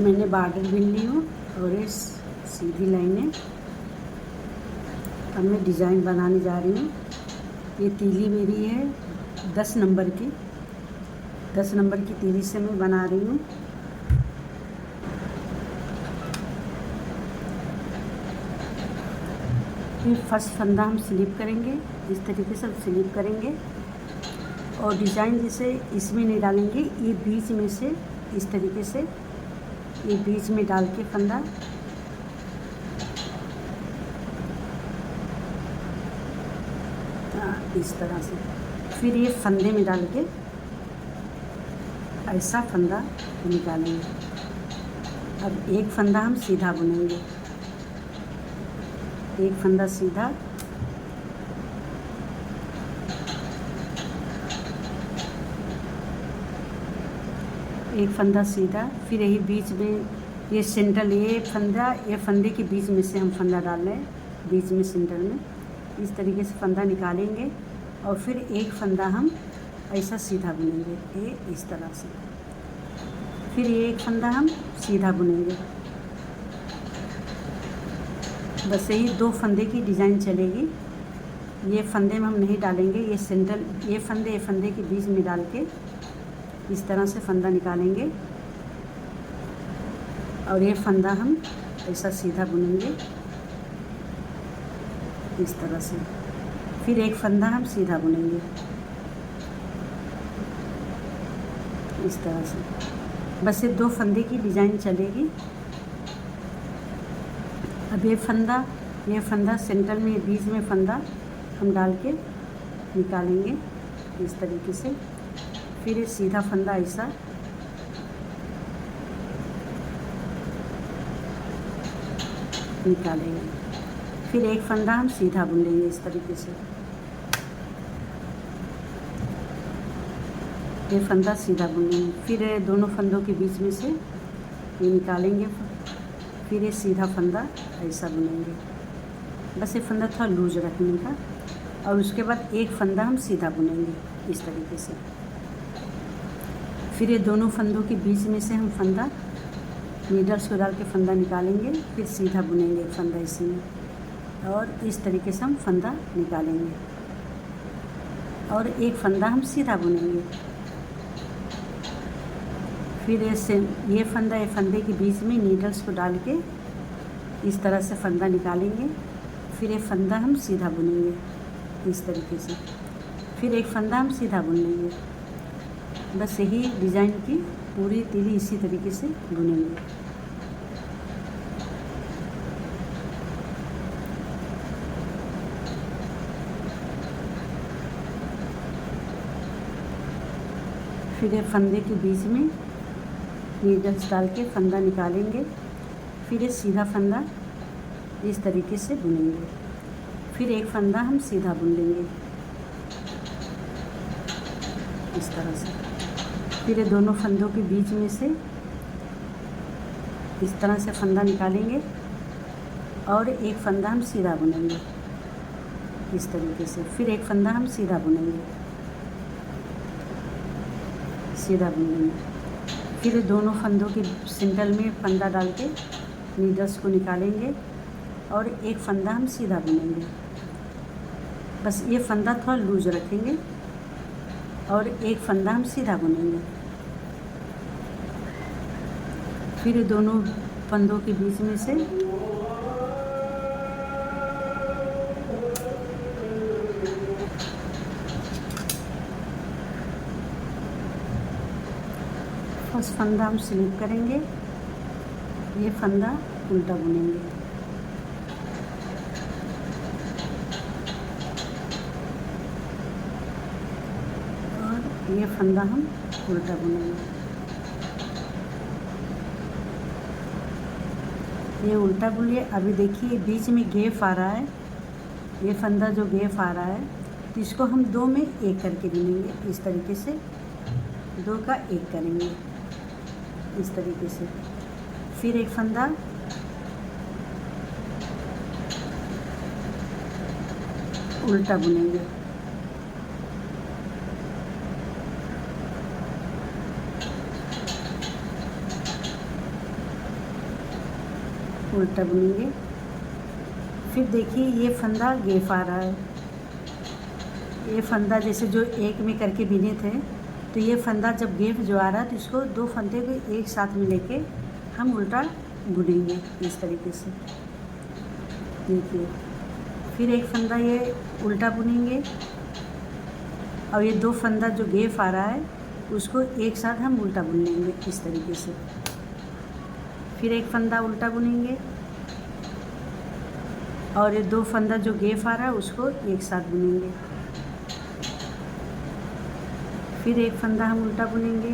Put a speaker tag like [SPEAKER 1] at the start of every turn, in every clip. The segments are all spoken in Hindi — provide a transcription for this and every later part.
[SPEAKER 1] मैंने बॉर्डर बिन ली हूँ और ये सीधी लाइनें। अब मैं डिज़ाइन बनाने जा रही हूँ। ये तीली मेरी है 10 नंबर की, 10 नंबर की तीली से मैं बना रही हूँ। फिर फर्स्ट फंदा हम स्लिप करेंगे, इस तरीके से स्लिप करेंगे और डिज़ाइन जैसे इसमें नहीं डालेंगे, ये बीच में से इस तरीके से ये बीच में डाल के फंदा इस तरह से, फिर ये फंदे में डाल के ऐसा फंदा निकालेंगे। अब एक फंदा हम सीधा बुनेंगे, एक फंदा सीधा, एक फंदा सीधा, फिर यही बीच में ये सेंटर, ये फंदे के बीच में से हम फंदा डाल रहे हैं, बीच में सेंटर में इस तरीके से फंदा निकालेंगे और फिर एक फंदा हम ऐसा सीधा बुनेंगे, ये इस तरह से, फिर ये एक फंदा हम सीधा बुनेंगे। बस यही 2 फंदे की डिज़ाइन चलेगी। ये फंदे में हम नहीं डालेंगे, ये सेंटर, ये फंदे के बीच में डाल के इस तरह से फंदा निकालेंगे और ये फंदा हम ऐसा सीधा बुनेंगे इस तरह से, फिर एक फंदा हम सीधा बुनेंगे इस तरह से। बस ये 2 फंदे की डिज़ाइन चलेगी। अब ये फंदा सेंटर में, बीच में फंदा हम डाल के निकालेंगे इस तरीके से, फिर ये सीधा फंदा ऐसा निकालेंगे, फिर एक फंदा हम सीधा बुन लेंगे इस तरीके से, ये फंदा सीधा बुन लेंगे, फिर दोनों फंदों के बीच में से ये निकालेंगे, फिर ये सीधा फंदा ऐसा बुनेंगे। बस ये फंदा थोड़ा लूज रखने का और उसके बाद एक फंदा हम सीधा बुनेंगे इस तरीके से, फिर ये दोनों फंदों के बीच में से हम फंदा नीडल्स को डाल के फंदा निकालेंगे, फिर सीधा बुनेंगे एक फंदा इसमें और इस तरीके से हम फंदा निकालेंगे और एक फंदा हम सीधा बुनेंगे, फिर ये फंदे के बीच में नीडल्स को डाल के इस तरह से फंदा निकालेंगे, फिर ये फंदा हम सीधा बुनेंगे इस तरीके से, फिर एक फंदा हम सीधा बुन लेंगे। बस यही डिज़ाइन की पूरी तीली इसी तरीके से बुनेंगे। फिर ये फंदे के बीच में नीडल्स डाल के फंदा निकालेंगे, फिर ये सीधा फंदा इस तरीके से बुनेंगे, फिर एक फंदा हम सीधा बुन लेंगे इस तरह से, फिर ये दोनों फंदों के बीच में से इस तरह से फंदा निकालेंगे और एक फंदा हम सीधा बुनेंगे इस तरीके से, फिर एक फंदा हम सीधा बुनेंगे, सीधा बुनेंगे, फिर दोनों फंदों के सेंटर में फंदा डाल के नीडल्स को निकालेंगे और एक फंदा हम सीधा बुनेंगे। बस ये फंदा थोड़ा लूज रखेंगे और एक फंदा हम सीधा बुनेंगे, फिर दोनों फंदों के बीच में से फर्स्ट फंदा हम स्लिप करेंगे, ये फंदा उल्टा बुनेंगे और ये फंदा हम उल्टा बुनेंगे, ये उल्टा बुन लिए। अभी देखिए बीच में गैप आ रहा है, ये फंदा जो गैप आ रहा है तो इसको हम 2 में 1 करके बुनेंगे इस तरीके से, 2 का 1 करेंगे इस तरीके से, फिर एक फंदा उल्टा बुनेंगे, उल्टा बुनेंगे। फिर देखिए ये फंदा गेफ आ रहा है, ये फंदा जैसे जो एक में करके बिने थे, तो ये फंदा जब गेफ जो आ रहा है तो इसको दो फंदे को एक साथ में लेके हम उल्टा बुनेंगे इस तरीके से। देखिए फिर एक फंदा ये उल्टा बुनेंगे और ये दो फंदा जो गेफ आ रहा है उसको एक साथ हम उल्टा बुन लेंगे इस तरीके से। फिर एक फंदा उल्टा बुनेंगे और ये दो फंदा जो गेफ आ रहा है उसको एक साथ बुनेंगे। फिर एक फंदा हम उल्टा बुनेंगे,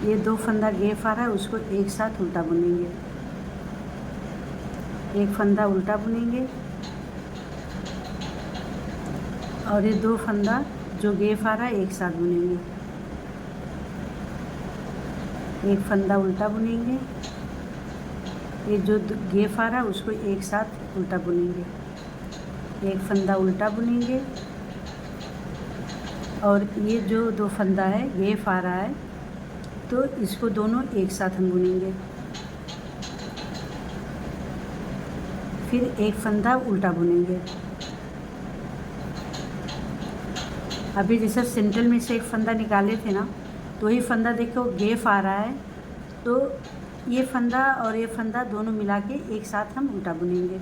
[SPEAKER 1] ये दो फंदा गेफ आ रहा है उसको एक साथ उल्टा बुनेंगे। एक फंदा उल्टा बुनेंगे और ये दो फंदा जो गेफ आ रहा है एक साथ बुनेंगे। एक फंदा उल्टा बुनेंगे, ये जो गेफ आ रहा है उसको एक साथ उल्टा बुनेंगे। एक फंदा उल्टा बुनेंगे और ये जो दो फंदा है गेफ आ रहा है तो इसको दोनों एक साथ हम बुनेंगे। फिर एक फंदा उल्टा बुनेंगे। अभी जैसे सेंटर में से एक फंदा निकाले थे ना, तो वही फंदा देखो गेफ आ रहा है, तो ये फंदा और ये फंदा दोनों मिला के एक साथ हम उल्टा बुनेंगे।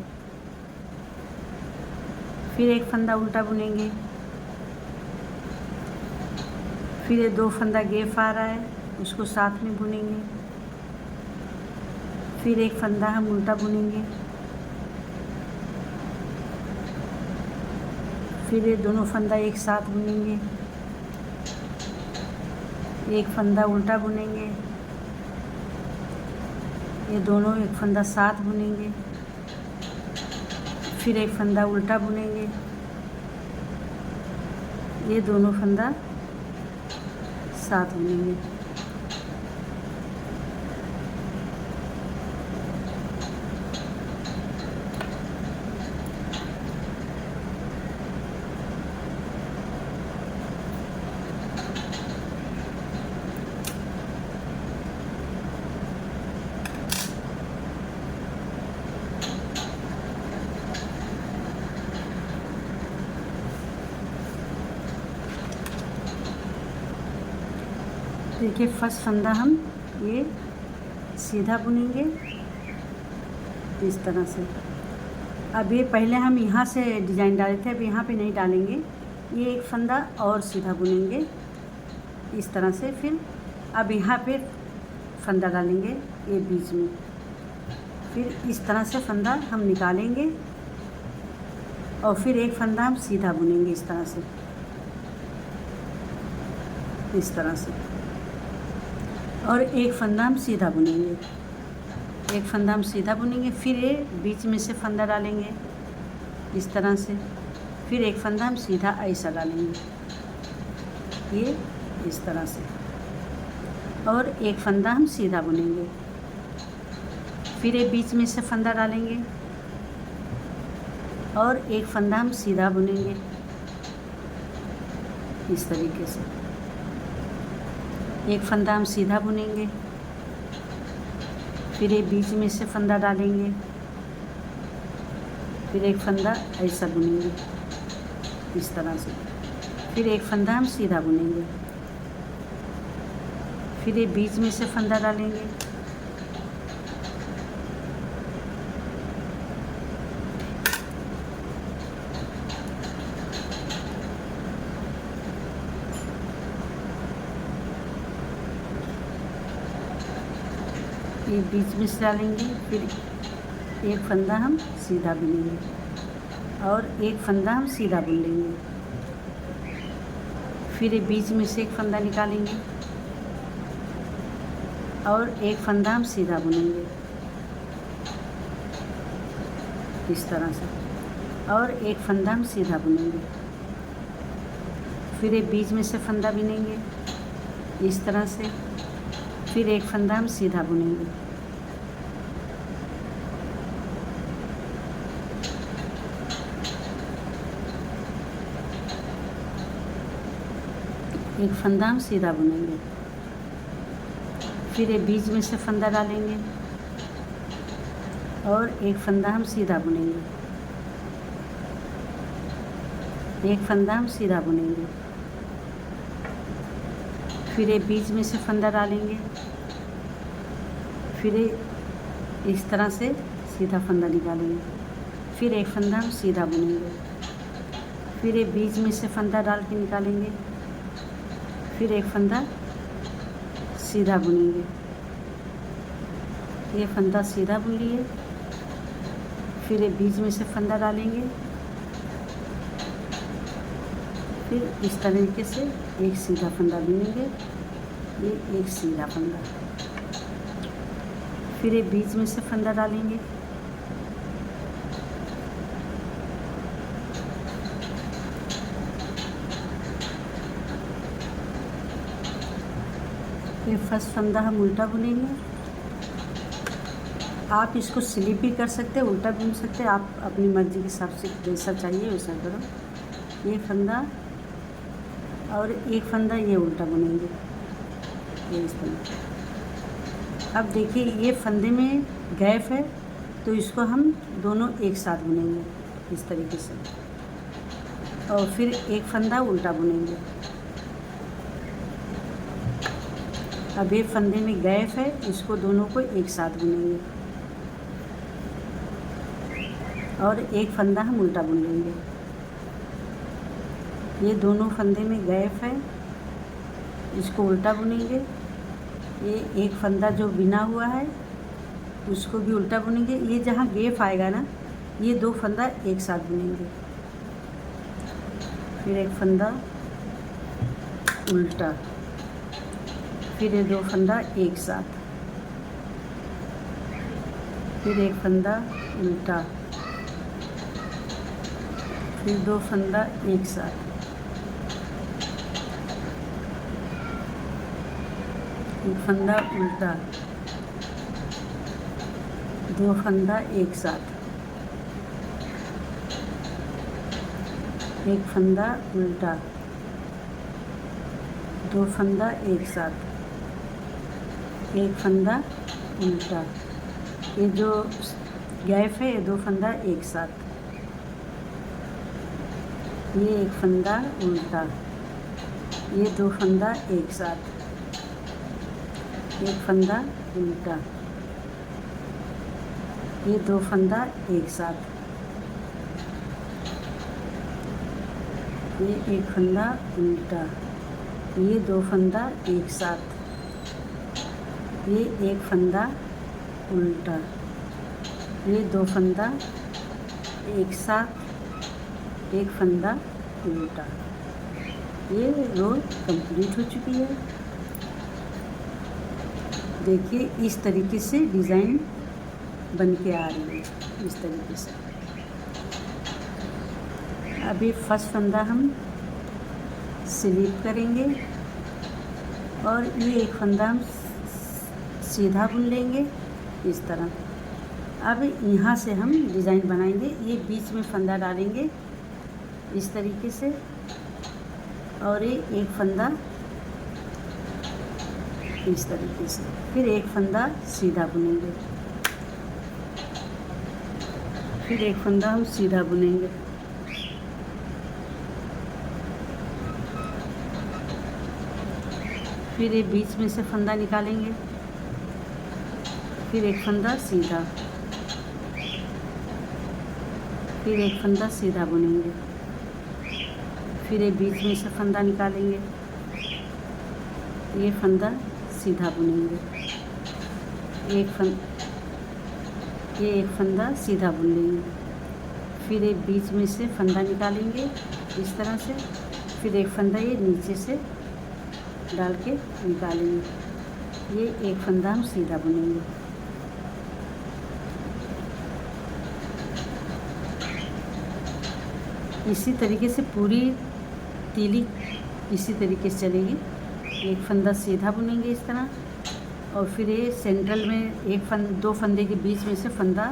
[SPEAKER 1] फिर एक फंदा उल्टा बुनेंगे, फिर ये दो फंदा गेफ आ रहा है उसको साथ में बुनेंगे। फिर एक फंदा हम उल्टा बुनेंगे, फिर ये दोनों फंदा एक साथ बुनेंगे। एक फंदा उल्टा बुनेंगे, ये दोनों एक फंदा साथ बुनेंगे। फिर एक फंदा उल्टा बुनेंगे, ये दोनों फंदा साथ बुनेंगे। देखिए फर्स्ट फंदा हम ये सीधा बुनेंगे इस तरह से। अब ये पहले हम यहाँ से डिज़ाइन डाले थे, अब यहाँ पे नहीं डालेंगे, ये एक फंदा और सीधा बुनेंगे इस तरह से। फिर अब यहाँ पे फंदा डालेंगे ये बीच में, फिर इस तरह से फंदा हम निकालेंगे और फिर एक फंदा हम सीधा बुनेंगे इस तरह से, इस तरह से, और एक फंदा हम सीधा बुनेंगे। एक फंदा हम सीधा बुनेंगे, फिर ये बीच में से फंदा डालेंगे इस तरह से, फिर एक फंदा हम सीधा ऐसा डालेंगे ये इस तरह से, और एक फंदा हम सीधा बुनेंगे। फिर ये बीच में से फंदा डालेंगे और एक फंदा हम सीधा बुनेंगे इस तरीके से। एक फंदा हम सीधा बुनेंगे, फिर ये बीच में से फंदा डालेंगे, फिर एक फंदा ऐसा बुनेंगे इस तरह से, फिर एक फंदा हम सीधा बुनेंगे, फिर ये बीच में से फंदा डालेंगे, ये बीच में से डालेंगे, फिर एक फंदा हम सीधा बुनेंगे और एक फंदा हम सीधा बुन लेंगे, फिर ये बीच में से एक फंदा निकालेंगे और एक फंदा हम सीधा बुनेंगे इस तरह से, और एक फंदा हम सीधा बुनेंगे, फिर ये बीच में से फंदा बुनेंगे इस तरह से, फिर एक फंदा हम सीधा बुनेंगे, एक फंदा हम सीधा बुनेंगे, फिर ये बीच में से फंदा डालेंगे और एक फंदा हम सीधा बुनेंगे, एक फंदा हम सीधा बुनेंगे, फिर एक बीच में से फंदा डालेंगे, फिर इस तरह से सीधा फंदा निकालेंगे, फिर एक फंदा हम सीधा बुनेंगे, फिर एक बीच में से फंदा डाल के निकालेंगे, फिर एक फंदा सीधा बुनेंगे, ये फंदा सीधा बुन लिए, फिर एक बीच में से फंदा डालेंगे, फिर इस तरीके से एक सीधा फंदा बुनेंगे, ये एक सीधा फंदा, फिर एक बीच में से फंदा डालेंगे, फिर फर्स्ट फंदा हम उल्टा बुनेंगे। आप इसको स्लिप भी कर सकते हैं, उल्टा बुन सकते हैं, आप अपनी मर्ज़ी के हिसाब से जैसा चाहिए वैसा करो। ये फंदा और एक फंदा ये उल्टा बुनेंगे, ये इस फंदा। अब देखिए ये फंदे में गैप है तो इसको हम दोनों एक साथ बुनेंगे इस तरीके से, और फिर एक फंदा उल्टा बुनेंगे। अब ये फंदे में गैप है, इसको दोनों को एक साथ बुनेंगे और एक फंदा हम उल्टा बुन लेंगे। ये दोनों फंदे में गैप है, इसको उल्टा बुनेंगे। ये एक फंदा जो बिना हुआ है उसको भी उल्टा बुनेंगे। ये जहाँ गैप आएगा ना, ये दो फंदा एक साथ बुनेंगे, फिर एक फंदा उल्टा, फिर ये दो फंदा एक साथ, फिर एक फंदा उल्टा, फिर दो फंदा एक साथ, एक फंदा उल्टा, दो फंदा एक साथ, एक फंदा उल्टा, दो फंदा एक साथ, एक फंदा उल्टा। ये जो गैप है ये दो फंदा एक साथ, ये एक फंदा उल्टा, ये दो फंदा एक साथ, एक फंदा उल्टा, ये दो फंदा एक साथ, ये एक फंदा उल्टा, ये दो फंदा एक साथ, ये एक फंदा उल्टा, ये दो फंदा एक साथ, एक फंदा उल्टा। ये रो कंप्लीट हो चुकी है। देखिए इस तरीके से डिज़ाइन बन के आ रही है, इस तरीके से। अभी फर्स्ट फंदा हम स्लिप करेंगे और ये एक फंदा हम सीधा बुन लेंगे इस तरह। अब यहाँ से हम डिज़ाइन बनाएंगे। ये बीच में फंदा डालेंगे इस तरीके से, और ये एक फंदा इस तरीके से, फिर एक फंदा सीधा बुनेंगे, फिर एक फंदा हम सीधा बुनेंगे, फिर ये बीच में से फंदा निकालेंगे, फिर एक फंदा सीधा, फिर एक फंदा सीधा बुनेंगे, फिर एक बीच में से फंदा निकालेंगे, ये फंदा सीधा बुनेंगे, ये एक फंदा सीधा बुन लेंगे, फिर एक बीच में से फंदा निकालेंगे इस तरह से, फिर एक फंदा ये नीचे से डाल के निकालेंगे, ये एक फंदा हम सीधा बुनेंगे। इसी तरीके से पूरी तीली इसी तरीके से चलेगी। एक फंदा सीधा बुनेंगे इस तरह, और फिर ये सेंट्रल में दो फंदे के बीच में से फंदा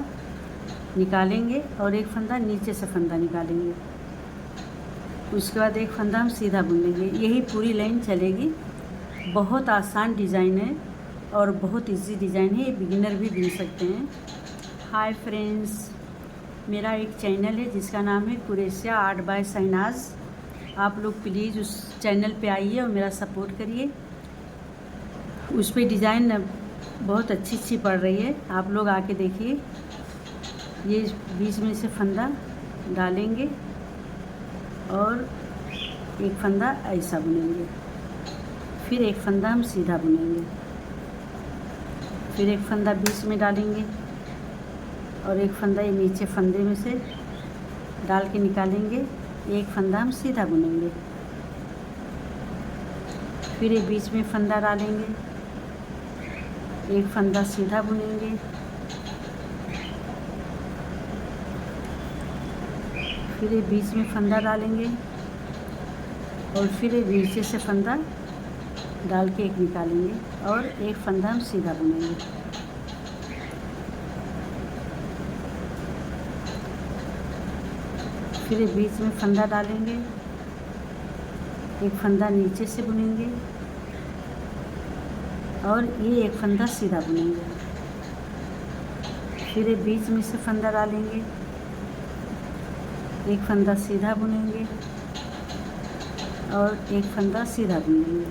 [SPEAKER 1] निकालेंगे और एक फंदा नीचे से फंदा निकालेंगे। उसके बाद एक फंदा हम सीधा बुन लेंगे। यही पूरी लाइन चलेगी। बहुत आसान डिज़ाइन है और बहुत इजी डिज़ाइन है, ये बिगिनर भी बुन सकते हैं। हाय फ्रेंड्स, मेरा एक चैनल है जिसका नाम है कुरैशिया आर्ट बाय शहनाज। आप लोग प्लीज़ उस चैनल पे आइए और मेरा सपोर्ट करिए। उस पे डिज़ाइन बहुत अच्छी अच्छी पड़ रही है, आप लोग आके देखिए। ये बीच में से फंदा डालेंगे और एक फंदा ऐसा बुनेंगे, फिर एक फंदा हम सीधा बुनेंगे, फिर एक फंदा बीच में डालेंगे और एक फंदा ये नीचे फंदे में से डाल के निकालेंगे। एक फंदा हम सीधा बुनेंगे, फिर ये बीच में फंदा डालेंगे, एक फंदा सीधा बुनेंगे, फिर ये बीच में फंदा डालेंगे और फिर ये नीचे से फंदा डाल के एक निकालेंगे और एक फंदा हम सीधा बुनेंगे। फिर बीच में फंदा डालेंगे, एक फंदा नीचे से बुनेंगे और ये एक फंदा सीधा बुनेंगे। फिर बीच में से फंदा डालेंगे, एक फंदा सीधा बुनेंगे और एक फंदा सीधा बुनेंगे।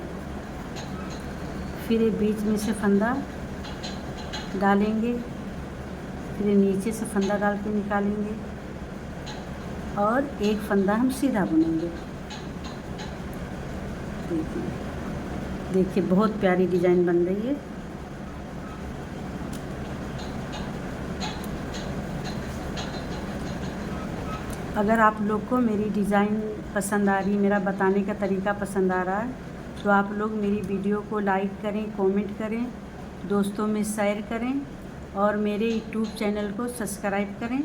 [SPEAKER 1] फिर बीच में से फंदा डालेंगे, फिर नीचे से फंदा डाल के निकालेंगे और एक फंदा हम सीधा बुनेंगे। देखिए बहुत प्यारी डिज़ाइन बन रही है। अगर आप लोग को मेरी डिज़ाइन पसंद आ रही, मेरा बताने का तरीका पसंद आ रहा है, तो आप लोग मेरी वीडियो को लाइक करें, कमेंट करें, दोस्तों में शेयर करें और मेरे यूट्यूब चैनल को सब्सक्राइब करें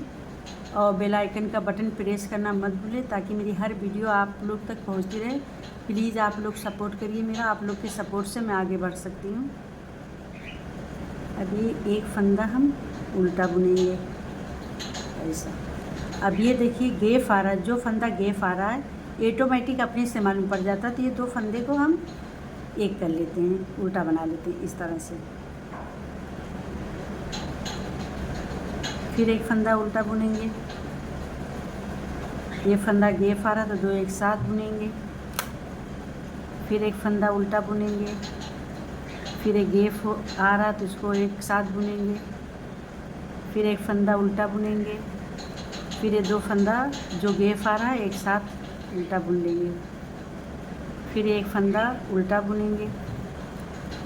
[SPEAKER 1] और बेल आइकन का बटन प्रेस करना मत भूलें ताकि मेरी हर वीडियो आप लोग तक पहुंचती रहे। प्लीज़ आप लोग सपोर्ट करिए मेरा, आप लोग के सपोर्ट से मैं आगे बढ़ सकती हूँ। अभी एक फंदा हम उल्टा बुनेंगे ऐसा। अब ये देखिए गैप आ रहा है, जो फंदा गैप आ रहा है ऑटोमेटिक अपने से मालूम पड़ जाता है। तो ये दो फंदे को हम एक कर लेते हैं, उल्टा बना लेते हैं इस तरह से। फिर एक फंदा उल्टा बुनेंगे, ये फंदा गैप आ रहा तो दो एक साथ बुनेंगे, फिर एक फंदा उल्टा बुनेंगे, फिर एक गैप आ रहा तो इसको एक साथ बुनेंगे, फिर एक फंदा उल्टा बुनेंगे, फिर ये दो फंदा जो गैप आ रहा है एक साथ उल्टा बुन लेंगे, फिर एक फंदा उल्टा बुनेंगे,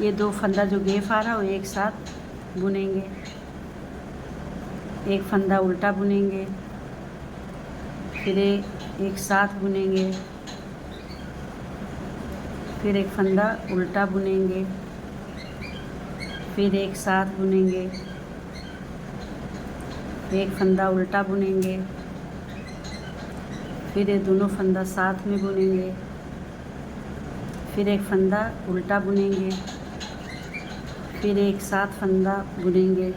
[SPEAKER 1] ये दो फंदा जो गैप आ रहा है वो एक साथ बुनेंगे, एक फंदा उल्टा बुनेंगे, फिर एक साथ बुनेंगे, फिर एक फंदा उल्टा बुनेंगे, फिर एक साथ बुनेंगे, एक फंदा उल्टा बुनेंगे, फिर ये दोनों फंदा साथ में बुनेंगे, फिर एक फंदा उल्टा बुनेंगे, फिर एक साथ फंदा बुनेंगे,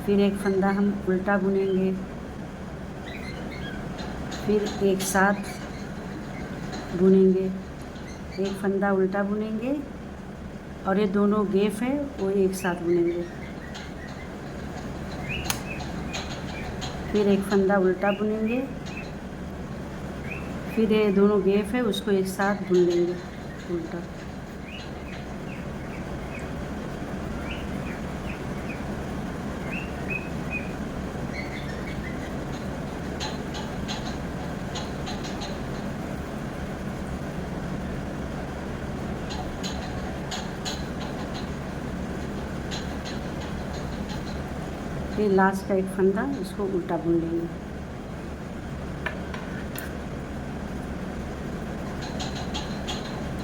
[SPEAKER 1] फिर एक फंदा हम उल्टा बुनेंगे, फिर एक साथ बुनेंगे, एक फंदा उल्टा बुनेंगे और ये दोनों गैप है वो एक साथ बुनेंगे, फिर एक फंदा उल्टा बुनेंगे, फिर ये दोनों गैप है उसको एक साथ बुन लेंगे उल्टा। फिर लास्ट का एक फंदा इसको उल्टा बुन लेंगे।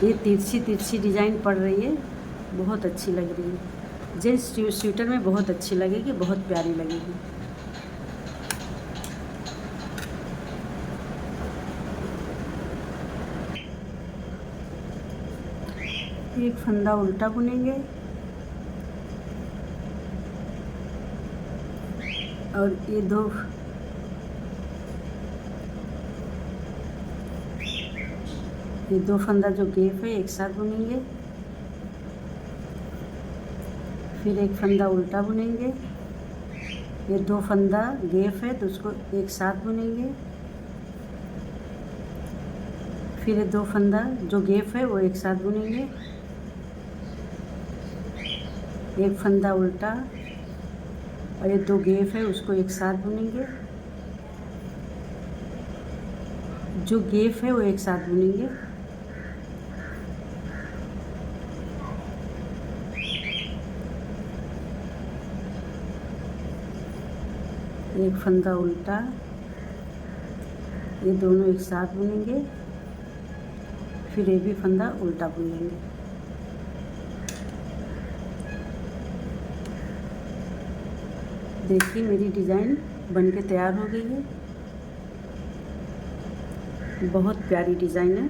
[SPEAKER 1] ये तिरछी तिरछी डिज़ाइन पड़ रही है, बहुत अच्छी लग रही है। जेंट्स स्वेटर में बहुत अच्छी लगेगी, बहुत प्यारी लगेगी। एक फंदा उल्टा बुनेंगे और ये दो फंदा जो गैप है एक साथ बुनेंगे, फिर एक फंदा उल्टा बुनेंगे, ये 2 फंदा गैप है तो उसको एक साथ बुनेंगे। फिर ये 2 फंदा जो गैप है वो एक साथ बुनेंगे। एक फंदा उल्टा और ये 2 गैप है उसको एक साथ बुनेंगे। जो गैप है वो एक साथ बुनेंगे। एक फंदा उल्टा, ये दोनों एक साथ बुनेंगे। फिर ये भी फंदा उल्टा बुनेंगे। देखिए मेरी डिज़ाइन बनके तैयार हो गई है। बहुत प्यारी डिज़ाइन है।